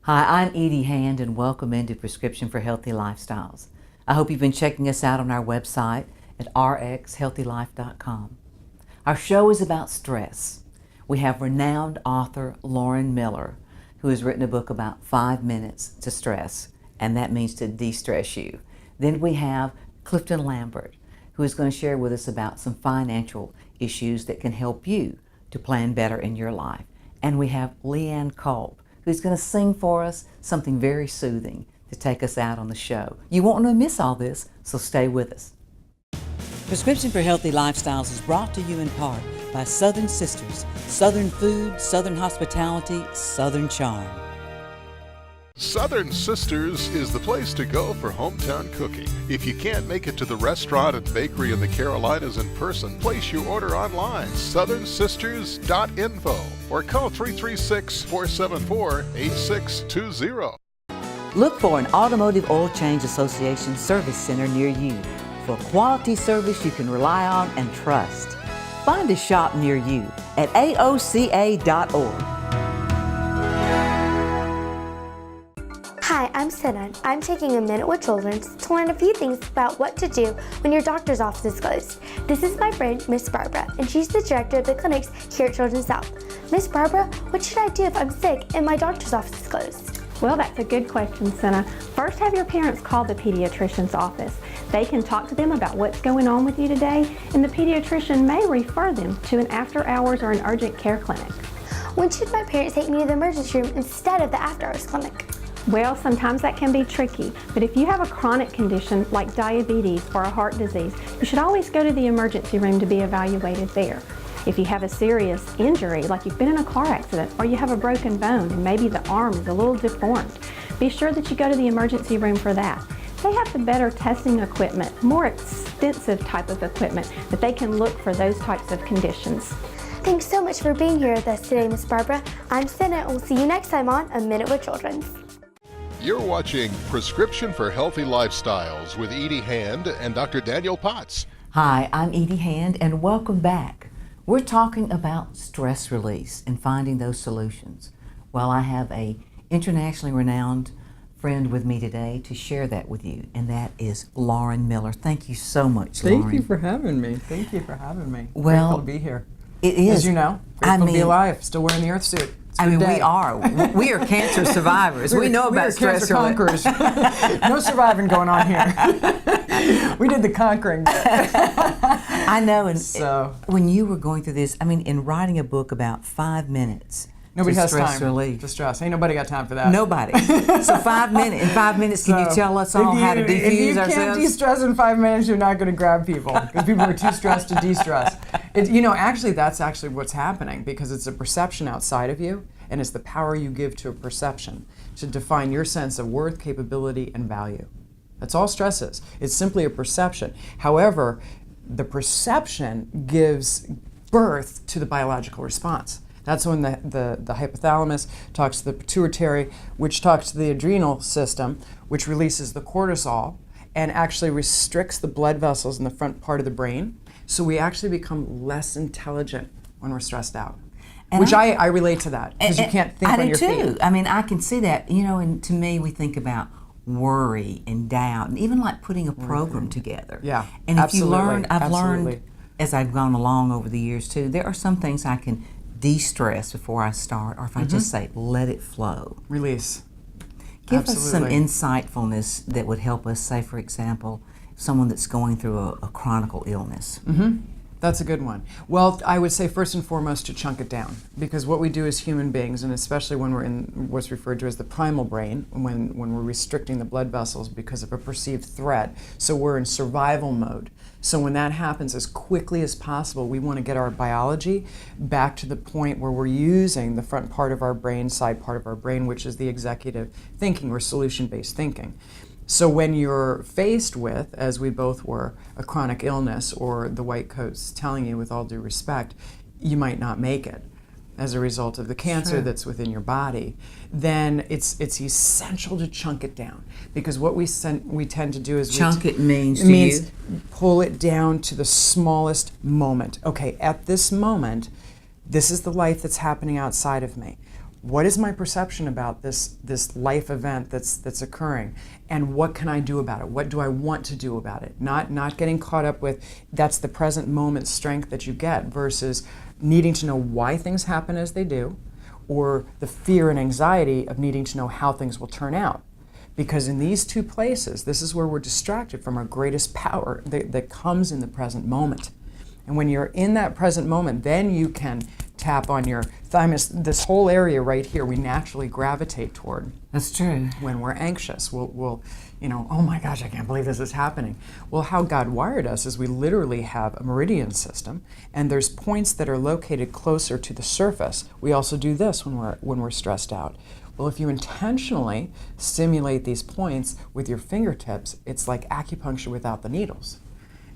Hi, I'm Edie Hand and welcome into Prescription for Healthy Lifestyles. I hope you've been checking us out on our website at rxhealthylife.com. Our show is about stress. We have renowned author Lauren Miller, who has written a book about 5 minutes to stress, and that means to de-stress you. Then we have Clifton Lambreth, who is going to share with us about some financial issues that can help you to plan better in your life. And we have Anna Culp, who's going to sing for us something very soothing to take us out on the show. You won't want to miss all this, so stay with us. Prescription for Healthy Lifestyles is brought to you in part by Southern Sisters, Southern Food, Southern Hospitality, Southern Charm. Southern Sisters is the place to go for hometown cooking. If you can't make it to the restaurant and bakery in the Carolinas in person, place your order online, southernsisters.info, or call 336-474-8620. Look for an Automotive Oil Change Association service center near you for quality service you can rely on and trust. Find a shop near you at aoca.org. Hi, I'm Senna. I'm taking a minute with Children's to learn a few things about what to do when your doctor's office is closed. This is my friend, Miss Barbara, and she's the director of the clinics here at Children's South. Miss Barbara, what should I do if I'm sick and my doctor's office is closed? Well, that's a good question, Senna. First, have your parents call the pediatrician's office. They can talk to them about what's going on with you today, and the pediatrician may refer them to an after-hours or an urgent care clinic. When should my parents take me to the emergency room instead of the after-hours clinic? Well, sometimes that can be tricky, but if you have a chronic condition like diabetes or a heart disease, you should always go to the emergency room to be evaluated there. If you have a serious injury, like you've been in a car accident or you have a broken bone and maybe the arm is a little deformed, be sure that you go to the emergency room for that. They have the better testing equipment, more extensive type of equipment that they can look for those types of conditions. Thanks so much for being here with us today, Miss Barbara. I'm Senna, and we'll see you next time on A Minute with Children's. You're watching Prescription for Healthy Lifestyles with Edie Hand and Dr. Daniel Potts. Hi, I'm Edie Hand and welcome back. We're talking about stress release and finding those solutions. Well, I have a internationally renowned friend with me today to share that with you, and that is Lauren Miller. Thank you so much, Lauren. Thank you for having me. Thank you for having me. Well, grateful to be here. It is. As you know, grateful to be alive, still wearing the earth suit. We are. We are cancer survivors. We know about stress. We are cancer conquerors. No surviving going on here. We did the conquering bit. I know. And so, when you were going through this, in writing a book about 5 minutes nobody to has stress time relief. to stress. Ain't nobody got time for that. Nobody. So 5 minutes. In 5 minutes, can you tell us all how to defuse ourselves? If you can't de-stress in 5 minutes, you're not going to grab people because people are too stressed to de-stress. Actually, that's actually what's happening because it's a perception outside of you. And it's the power you give to a perception to define your sense of worth, capability, and value. That's all stress is. It's simply a perception. However, the perception gives birth to the biological response. That's when the hypothalamus talks to the pituitary, which talks to the adrenal system, which releases the cortisol and actually restricts the blood vessels in the front part of the brain. So we actually become less intelligent when we're stressed out. Which I relate to that, because you can't think on your feet. I do too. I can see that, and to me we think about worry and doubt, and even like putting a program together. Yeah, and if absolutely. you learn, I've learned as I've gone along over the years too, there are some things I can de-stress before I start, or if I just say, let it flow. Release. Give us some insightfulness that would help us, say for example, someone that's going through a chronic illness. That's a good one. Well, I would say first and foremost to chunk it down, because what we do as human beings, and especially when we're in what's referred to as the primal brain, when we're restricting the blood vessels because of a perceived threat, so we're in survival mode. So when that happens, as quickly as possible, we want to get our biology back to the point where we're using the front part of our brain, side part of our brain, which is the executive thinking or solution-based thinking. So when you're faced with, as we both were, a chronic illness or the white coats telling you with all due respect, you might not make it as a result of the cancer that's within your body, then it's essential to chunk it down. Because what we tend to do is chunk it means pull it down to the smallest moment. Okay, at this moment, this is the life that's happening outside of me. what is my perception about this life event that's occurring, and what can I do about it? What do I want to do about it? Not getting caught up with that's the present moment strength that you get versus needing to know why things happen as they do, or the fear and anxiety of needing to know how things will turn out. Because in these two places, this is where we're distracted from our greatest power that comes in the present moment. And when you're in that present moment, then you can tap on your thymus. This whole area right here, we naturally gravitate toward. That's true. When we're anxious, we'll oh my gosh, I can't believe this is happening. Well, how God wired us is we literally have a meridian system, and there's points that are located closer to the surface. We also do this when we're stressed out. Well, if you intentionally stimulate these points with your fingertips, it's like acupuncture without the needles.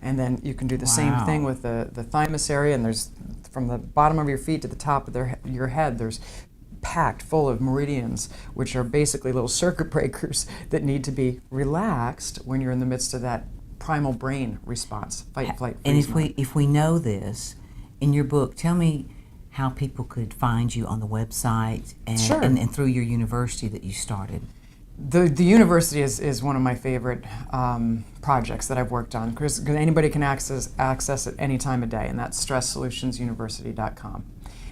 And then you can do the same thing with the thymus area, and there's, from the bottom of your feet to the top of your head, there's packed full of meridians, which are basically little circuit breakers that need to be relaxed when you're in the midst of that primal brain response, fight, flight, freeze. And if we know this, in your book, tell me how people could find you on the website and, Sure. and through your university that you started. The university is one of my favorite projects that I've worked on, because anybody can access it any time of day, and that's StressSolutionsUniversity.com.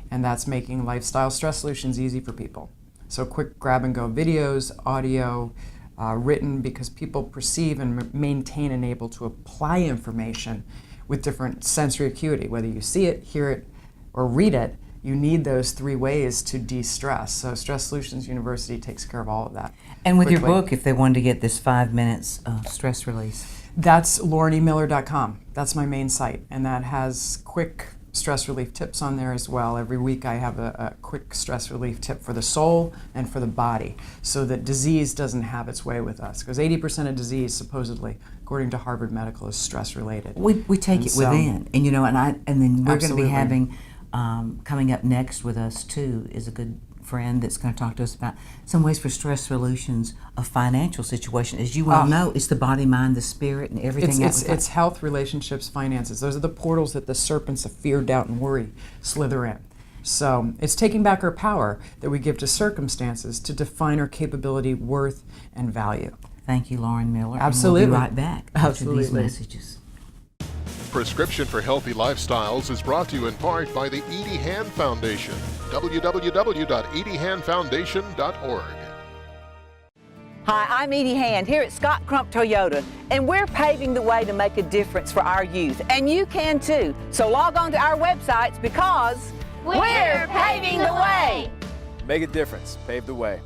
And that's making lifestyle stress solutions easy for people. So quick grab and go videos, audio, written, because people perceive and maintain and able to apply information with different sensory acuity. Whether you see it, hear it, or read it, you need those three ways to de-stress. So Stress Solutions University takes care of all of that. And with quickly. your book, if they wanted to get this 5 minutes stress release. That's LaurenEMiller.com. That's my main site, and that has quick stress relief tips on there as well. Every week I have a quick stress relief tip for the soul and for the body, so that disease doesn't have its way with us. Because 80% of disease, supposedly, according to Harvard Medical, is stress related. We take it within, and then we're going to be having coming up next with us too is a good friend that's going to talk to us about some ways for stress solutions of financial situation. As you well know, it's the body, mind, the spirit, and everything else. It's health, relationships, finances. Those are the portals that the serpents of fear, doubt, and worry slither in. So it's taking back our power that we give to circumstances to define our capability, worth, and value. Thank you, Lauren Miller. Absolutely. And we'll be right back after these Absolutely. messages. Prescription for Healthy Lifestyles is brought to you in part by the Edie Hand Foundation. www.ediehandfoundation.org. Hi, I'm Edie Hand here at Scott Crump Toyota, and we're paving the way to make a difference for our youth, and you can too. So log on to our websites because we're paving the way. Make a difference. Pave the way.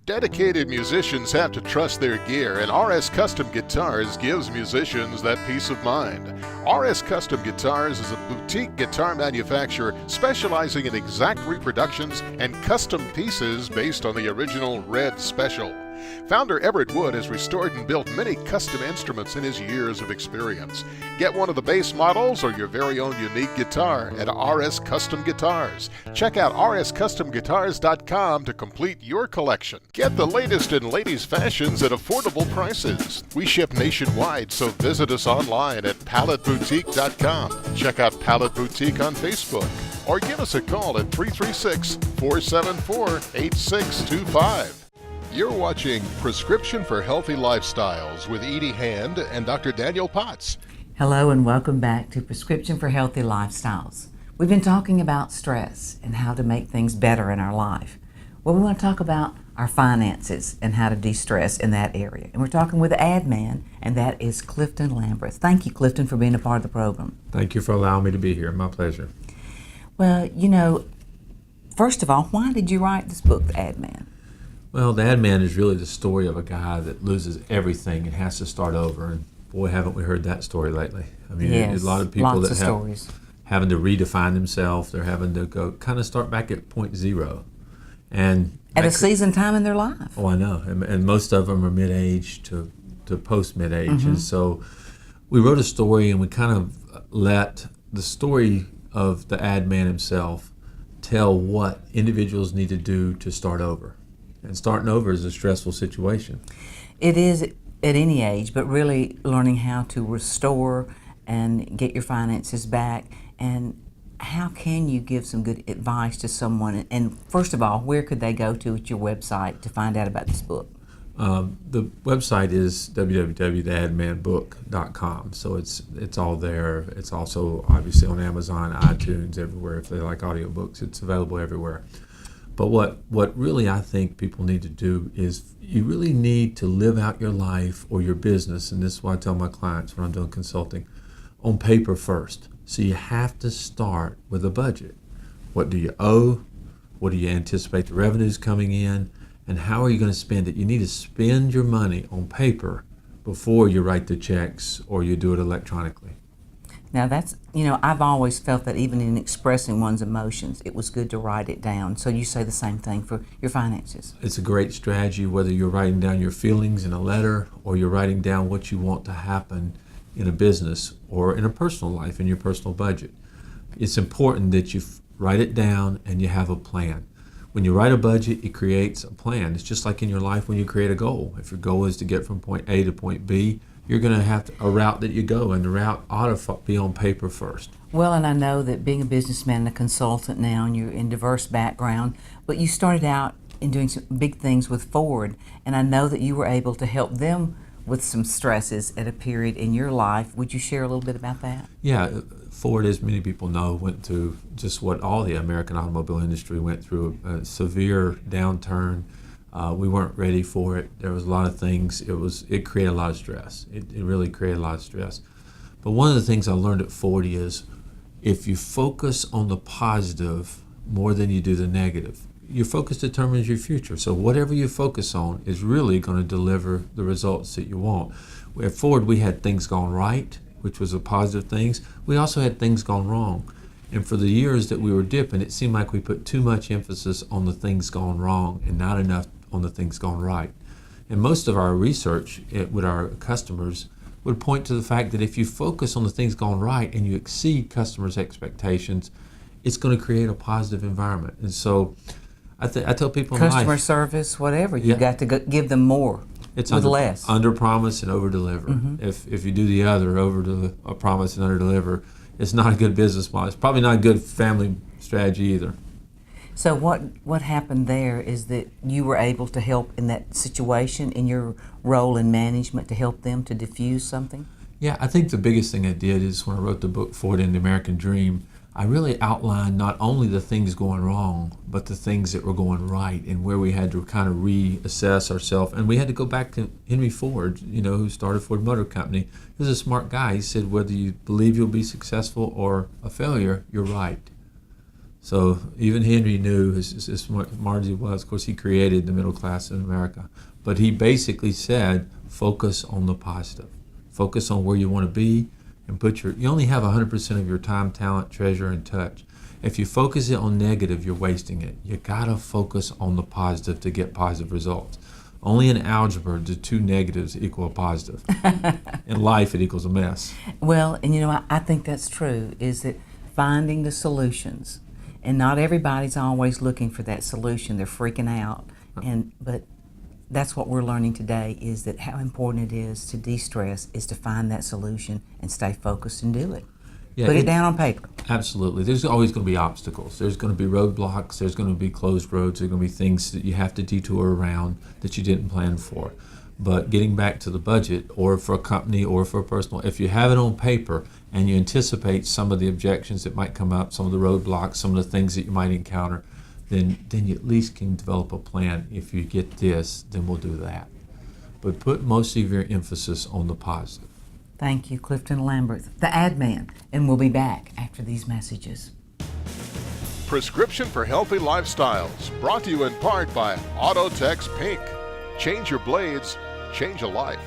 Dedicated musicians have to trust their gear, and RS Custom Guitars gives musicians that peace of mind. RS Custom Guitars is a boutique guitar manufacturer specializing in exact reproductions and custom pieces based on the original Red Special. Founder Everett Wood has restored and built many custom instruments in his years of experience. Get one of the base models or your very own unique guitar at RS Custom Guitars. Check out rscustomguitars.com to complete your collection. Get the latest in ladies' fashions at affordable prices. We ship nationwide, so visit us online at paletteboutique.com. Check out Palette Boutique on Facebook, or give us a call at 336-474-8625. You're watching Prescription for Healthy Lifestyles with Edie Hand and Dr. Daniel Potts. Hello and welcome back to Prescription for Healthy Lifestyles. We've been talking about stress and how to make things better in our life. Well, we want to talk about our finances and how to de-stress in that area. And we're talking with the ad man, and that is Clifton Lambreth. Thank you, Clifton, for being a part of the program. Thank you for allowing me to be here. My pleasure. Well, first of all, why did you write this book, The Ad Man? Well, The Ad Man is really the story of a guy that loses everything and has to start over. And boy, haven't we heard that story lately. I mean, yes, there's a lot of people lots that of have stories. having to redefine themselves. They're having to go kind of start back at point zero. And At a season time in their life. Oh, I know. And most of them are mid-age to post-mid-age. Mm-hmm. And so we wrote a story, and we kind of let the story of the ad man himself tell what individuals need to do to start over. And starting over is a stressful situation. It is at any age, but really learning how to restore and get your finances back. And how can you give some good advice to someone? And first of all, where could they go to at your website to find out about this book? The website is www.theadmanbook.com, so it's all there. It's also obviously on Amazon, iTunes, everywhere. If they like audiobooks, it's available everywhere. But what really I think people need to do is you really need to live out your life or your business, and this is what I tell my clients when I'm doing consulting, on paper first. So you have to start with a budget. What do you owe? What do you anticipate the revenues coming in? And how are you going to spend it? You need to spend your money on paper before you write the checks or you do it electronically. Now that's, I've always felt that even in expressing one's emotions, it was good to write it down. So you say the same thing for your finances. It's a great strategy whether you're writing down your feelings in a letter or you're writing down what you want to happen in a business or in a personal life, in your personal budget. It's important that you write it down and you have a plan. When you write a budget, it creates a plan. It's just like in your life when you create a goal. If your goal is to get from point A to point B, you're going to have a route that you go, and the route ought to be on paper first. Well, and I know that being a businessman and a consultant now, and you're in diverse background, but you started out in doing some big things with Ford, and I know that you were able to help them with some stresses at a period in your life. Would you share a little bit about that? Yeah, Ford, as many people know, went through just what all the American automobile industry went through, a severe downturn. We weren't ready for it. There was a lot of things. It created a lot of stress. It really created a lot of stress. But one of the things I learned at Ford is if you focus on the positive more than you do the negative, your focus determines your future. So whatever you focus on is really going to deliver the results that you want. At Ford, we had things gone right, which was a positive things. We also had things gone wrong. And for the years that we were dipping, it seemed like we put too much emphasis on the things gone wrong and not enough on the things gone right. And most of our research with our customers would point to the fact that if you focus on the things gone right and you exceed customers' expectations, it's going to create a positive environment. And so I tell people in customer life, service, whatever, you got to give them more. It's with less. Under promise and over deliver. Mm-hmm. If you do the other, a promise and under deliver, it's not a good business model. It's probably not a good family strategy either. So what happened there is that you were able to help in that situation, in your role in management, to help them to diffuse something? Yeah, I think the biggest thing I did is when I wrote the book Ford and the American Dream, I really outlined not only the things going wrong, but the things that were going right and where we had to kind of reassess ourselves. And we had to go back to Henry Ford, who started Ford Motor Company. He was a smart guy. He said, whether you believe you'll be successful or a failure, you're right. So even Henry knew, as smart as he was, of course, he created the middle class in America. But he basically said, focus on the positive. Focus on where you want to be. And you only have 100% of your time, talent, treasure, and touch. If you focus it on negative, you're wasting it. You gotta focus on the positive to get positive results. Only in algebra do two negatives equal a positive. In life, it equals a mess. Well, and I think that's true, is that finding the solutions, and not everybody's always looking for that solution. They're freaking out, but that's what we're learning today, is that how important it is to de-stress is to find that solution and stay focused and do it. Yeah, Put it down on paper. Absolutely. There's always going to be obstacles. There's going to be roadblocks. There's going to be closed roads. There's going to be things that you have to detour around that you didn't plan for. But getting back to the budget, or for a company or for a personal, if you have it on paper and you anticipate some of the objections that might come up, some of the roadblocks, some of the things that you might encounter, then you at least can develop a plan. If you get this, then we'll do that. But put most of your emphasis on the positive. Thank you, Clifton Lambreth, the ad man, and we'll be back after these messages. Prescription for Healthy Lifestyles, brought to you in part by Autotex Pink. Change your blades, change a life.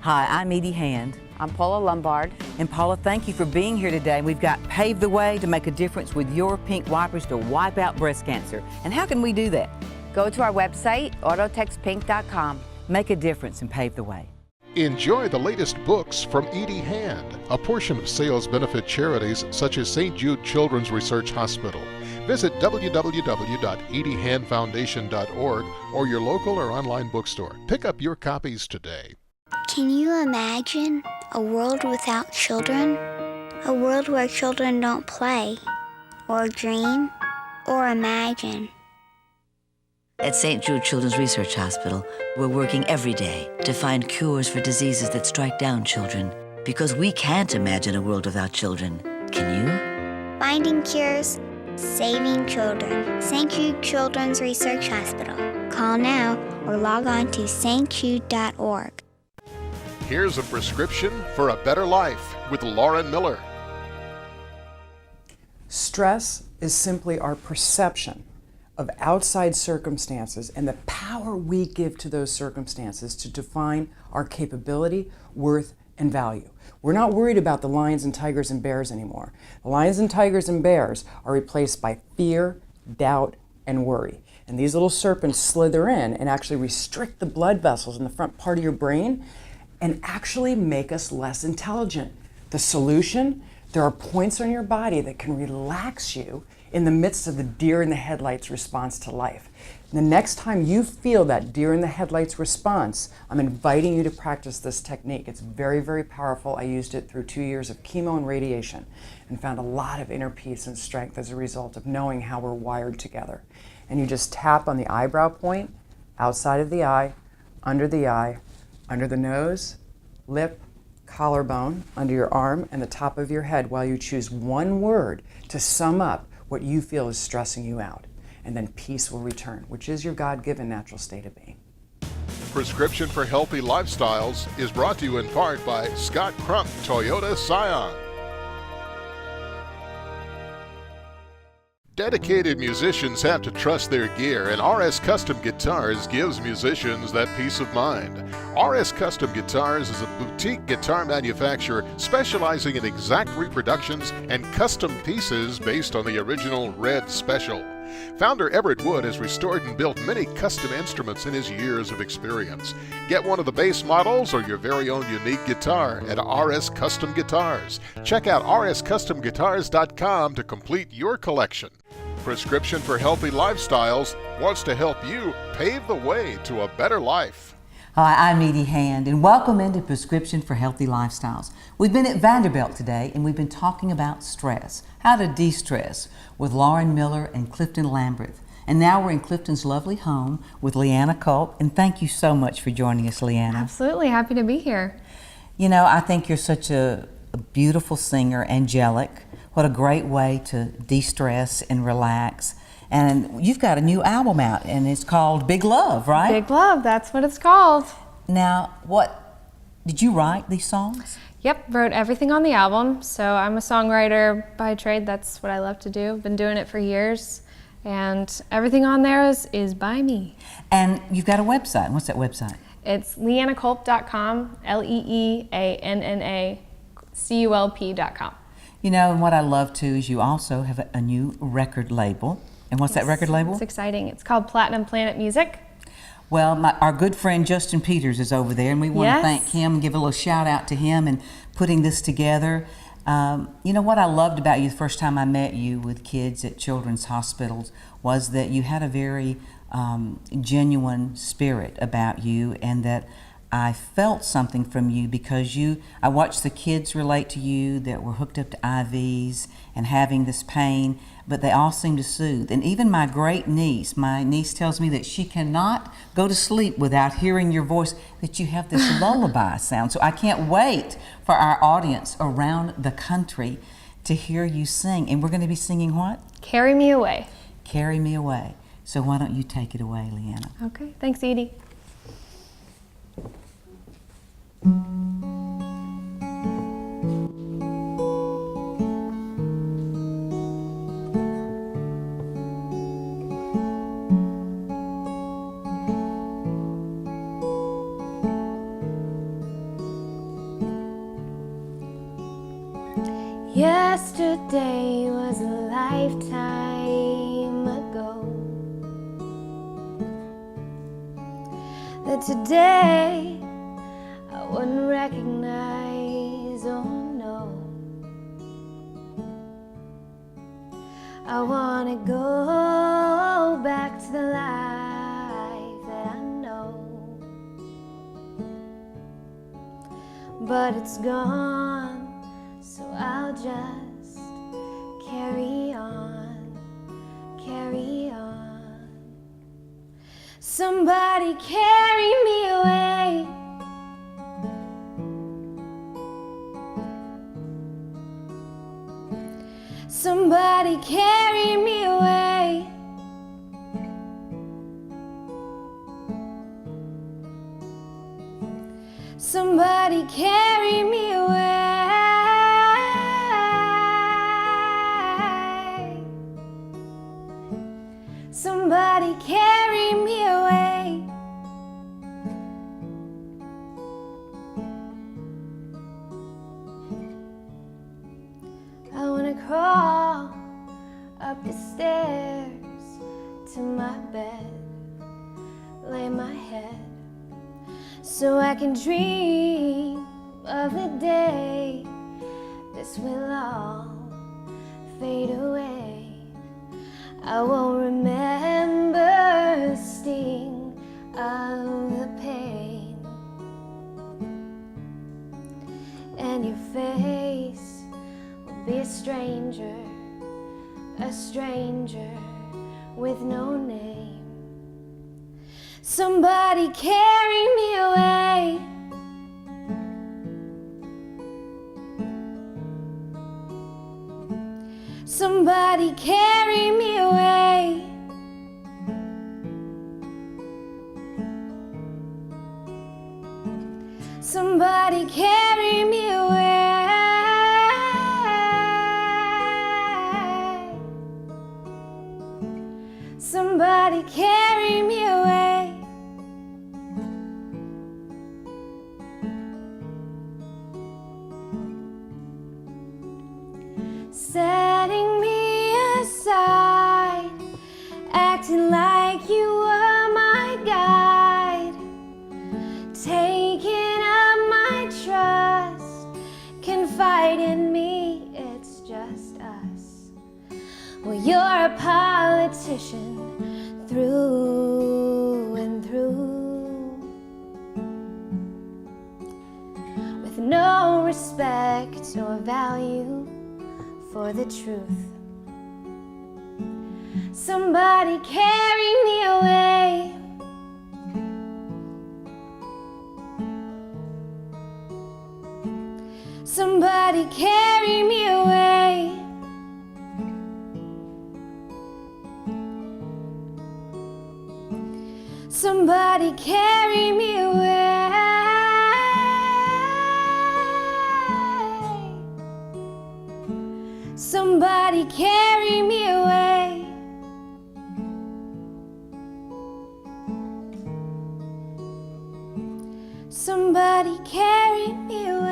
Hi, I'm Edie Hand. I'm Paula Lombard. And Paula, thank you for being here today. We've got Pave the Way to make a difference with your pink wipers to wipe out breast cancer. And how can we do that? Go to our website, autotexpink.com. Make a difference and pave the way. Enjoy the latest books from Edie Hand, a portion of sales benefit charities such as St. Jude Children's Research Hospital. Visit www.ediehandfoundation.org or your local or online bookstore. Pick up your copies today. Can you imagine a world without children? A world where children don't play, or dream, or imagine. At St. Jude Children's Research Hospital, we're working every day to find cures for diseases that strike down children, because we can't imagine a world without children. Can you? Finding cures, saving children. St. Jude Children's Research Hospital. Call now or log on to stjude.org. Here's a prescription for a better life with Lauren Miller. Stress is simply our perception of outside circumstances and the power we give to those circumstances to define our capability, worth, and value. We're not worried about the lions and tigers and bears anymore. The lions and tigers and bears are replaced by fear, doubt, and worry. And these little serpents slither in and actually restrict the blood vessels in the front part of your brain and actually make us less intelligent. The solution? There are points on your body that can relax you in the midst of the deer in the headlights response to life. The next time you feel that deer in the headlights response, I'm inviting you to practice this technique. It's very, very powerful. I used it through 2 years of chemo and radiation and found a lot of inner peace and strength as a result of knowing how we're wired together. And you just tap on the eyebrow point, outside of the eye, under the nose, lip, collarbone, under your arm, and the top of your head while you choose one word to sum up what you feel is stressing you out. And then peace will return, which is your God-given natural state of being. Prescription for Healthy Lifestyles is brought to you in part by Scott Crump Toyota Scion. Dedicated musicians have to trust their gear, and RS Custom Guitars gives musicians that peace of mind. RS Custom Guitars is a boutique guitar manufacturer specializing in exact reproductions and custom pieces based on the original Red Special. Founder Everett Wood has restored and built many custom instruments in his years of experience. Get one of the base models or your very own unique guitar at RS Custom Guitars. Check out rscustomguitars.com to complete your collection. Prescription for Healthy Lifestyles wants to help you pave the way to a better life. Hi, I'm Edie Hand, and welcome into Prescription for Healthy Lifestyles. We've been at Vanderbilt today, and we've been talking about stress, how to de-stress, with Lauren Miller and Clifton Lambreth. And now we're in Clifton's lovely home with Anna Culp, and thank you so much for joining us, Anna. Absolutely, happy to be here. You know, I think you're such a beautiful singer, angelic. What a great way to de-stress and relax. And you've got a new album out, and it's called Big Love, right? Big Love, that's what it's called. Now, did you write these songs? Yep, wrote everything on the album. So I'm a songwriter by trade. That's what I love to do. Been doing it for years. And everything on there is by me. And you've got a website. What's that website? It's leannaculp.com, LeannaCulp.com. You know, and what I love too is you also have a new record label. And what's that record label? It's exciting. It's called Platinum Planet Music. Well, our good friend Justin Peters is over there, and we want to thank him and give a little shout out to him in putting this together. You know, what I loved about you the first time I met you with kids at children's hospitals was that you had a very genuine spirit about you, and that I felt something from you because I watched the kids relate to you that were hooked up to IVs and having this pain, but they all seem to soothe. And even my niece tells me that she cannot go to sleep without hearing your voice, that you have this lullaby sound. So I can't wait for our audience around the country to hear you sing. And we're going to be singing what? Carry Me Away. Carry Me Away. So why don't you take it away, Leanna? Okay, thanks, Edie. Yesterday was a lifetime ago, that today I wouldn't recognize, oh no. I wanna go back to the life that I know, but it's gone, so I'll just carry on, carry on. Somebody carry me away. Somebody carry me away. Somebody carry me away. Somebody carry me away. I wanna crawl up the stairs to my bed, lay my head so I can dream of the day this will all fade away. I won't remember the sting of the pain, and your face will be a stranger with no name. Somebody carry me away. Somebody carry me away. Somebody carry me away. Somebody carry me away. Setting me aside, acting like you were my guide, taking up my trust, confide in me, it's just us. Well, you're a politician through and through, with no respect or value for the truth. Somebody carry me away. Somebody carry me away. Somebody carry me away. Somebody carry me away. Somebody carry me away.